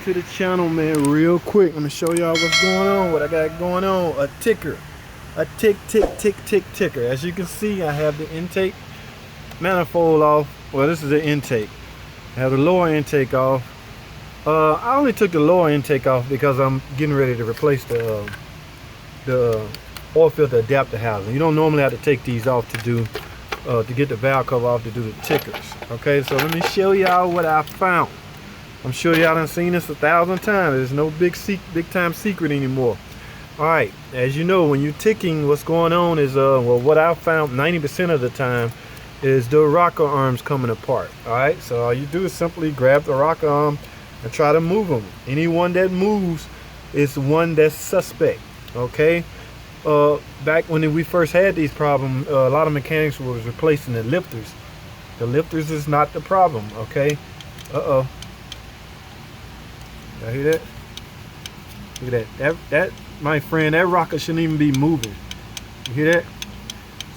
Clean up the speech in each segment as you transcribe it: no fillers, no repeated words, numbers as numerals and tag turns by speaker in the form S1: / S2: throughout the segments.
S1: to the channel, man, real quick. I'm gonna show y'all what's going on, what I got going on. A ticker, a ticker. As you can see, I have the intake manifold off. Well, this is the intake. I have the lower intake off. I only took the lower intake off because I'm getting ready to replace the oil filter adapter housing. You don't normally have to take these off to do to get the valve cover off to do the tickers. Okay, so let me show y'all what I found. I'm sure y'all done seen this 1,000 times. There's no big time secret anymore. All right, as you know, when you're ticking, what's going on is well, what I found 90% of the time is the rocker arms coming apart. All right, so all you do is simply grab the rocker arm and try to move them. Any one that moves is one that's suspect. Okay, back when we first had these problems, a lot of mechanics was replacing the lifters. The lifters is not the problem. Okay, y'all hear that? Look at that. That my friend, that rocker shouldn't even be moving. You hear that?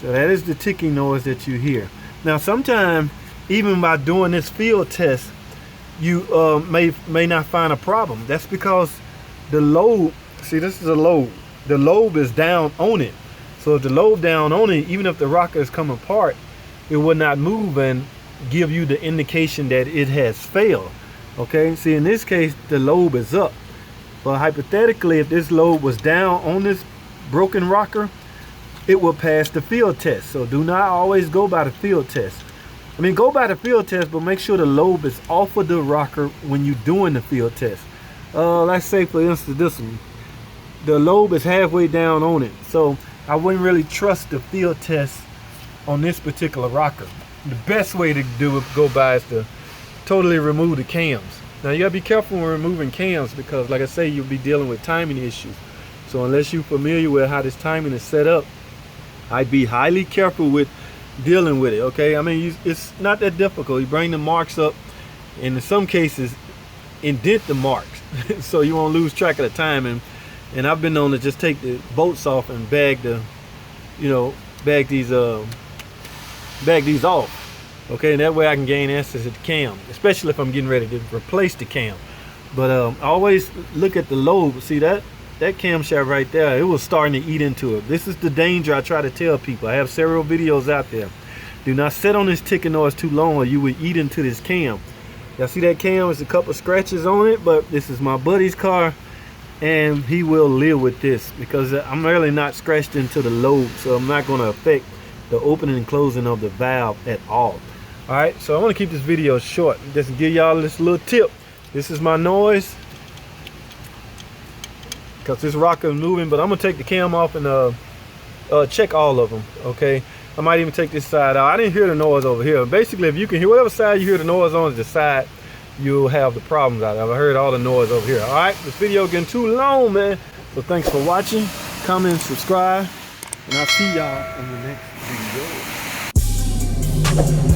S1: So that is the ticking noise that you hear. Now sometimes, even by doing this field test, you may not find a problem. That's because the lobe, see, this is a lobe. The lobe is down on it. So if the lobe down on it, even if the rocker is coming apart, it will not move and give you the indication that it has failed. Okay, see, in this case, the lobe is up. But hypothetically, if this lobe was down on this broken rocker, it will pass the field test. So do not always go by the field test. I mean, go by the field test, but make sure the lobe is off of the rocker when you're doing the field test. Let's say, for instance, this one. The lobe is halfway down on it. So I wouldn't really trust the field test on this particular rocker. The best way to do it, go by, is to totally remove the cams. Now you gotta be careful when removing cams because, like I say, you'll be dealing with timing issues. So unless you're familiar with how this timing is set up, I'd be highly careful with dealing with it. Okay, I mean, it's not that difficult. You bring the marks up, and in some cases indent the marks so you won't lose track of the time. And I've been known to just take the bolts off and bag these off. Okay, and that way I can gain access to the cam, especially if I'm getting ready to replace the cam. But always look at the lobe. See that camshaft right there, it was starting to eat into it. This is the danger I try to tell people. I have several videos out there. Do not sit on this ticking noise too long or you will eat into this cam. Y'all see that cam? There's a couple scratches on it, but this is my buddy's car and he will live with this because I'm really not scratched into the lobe, so I'm not going to affect the opening and closing of the valve at all. All right, so I want to keep this video short, just to give y'all this little tip. This is my noise because this rocker is moving, but I'm gonna take the cam off and check all of them. Okay, I might even take this side out. I didn't hear the noise over here. Basically, if you can hear whatever side you hear the noise on is the side you'll have the problems out of. I heard all the noise over here. All right, this video getting too long, man, so thanks for watching. Comment, subscribe, and I'll see y'all in the next video.